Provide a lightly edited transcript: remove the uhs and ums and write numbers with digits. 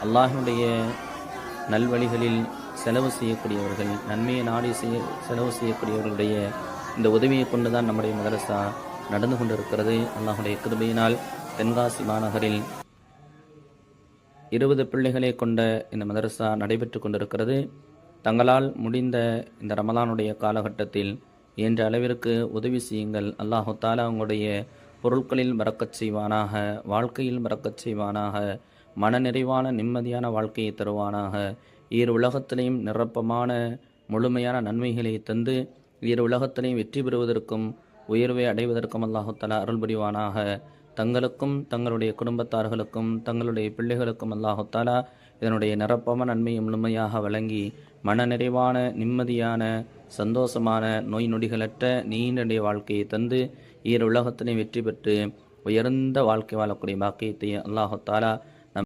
அல்லாஹ்வுடைய நல்வழிகளில் செலவு செய்யக்கூடியவர்கள், நன்மையை நாடி செலவு செய்யக்கூடியவர்களுடைய இந்த உதவியை கொண்டு தான் நம்முடைய மதரசா நடந்து கொண்டிருக்கிறது. அல்லாஹ்வுடைய கிருபையினால் தென்காசி மாநகரில் 20 பிள்ளைகளை கொண்ட இந்த மதரசா நடைபெற்று கொண்டிருக்கிறது. தங்களால் முடிந்த இந்த ரமலானுடைய காலகட்டத்தில் இயன்ற அளவிற்கு உதவி செய்யுங்கள். அல்லாஹு தாலா உங்களுடைய பொருட்களில் பரக்கச் செய்வானாக, வாழ்க்கையில் பரக்கச் செய்வானாக, மனநிறைவான நிம்மதியான வாழ்க்கையை தருவானாக, உலகத்திலையும் நிரப்பமான முழுமையான நன்மைகளை தந்து உலகத்திலையும் வெற்றி பெறுவதற்கும் உயர்வை அடைவதற்கும் அல்லாஹு தாலா அருள் புரிவானாக. தங்களுக்கும் தங்களுடைய குடும்பத்தார்களுக்கும் தங்களுடைய பிள்ளைகளுக்கும் அல்லாஹு தாலா இதனுடைய நிரப்பமான நன்மையை முழுமையாக வழங்கி மனநிறைவான நிம்மதியான சந்தோஷமான நோய் நொடிகளற்ற நீண்ட வாழ்க்கையை தந்து உலகத்தினை வெற்றி பெற்று உயர்ந்த வாழ்க்கை வாழக்கூடிய பாக்கியத்தை அல்லாஹு தாலா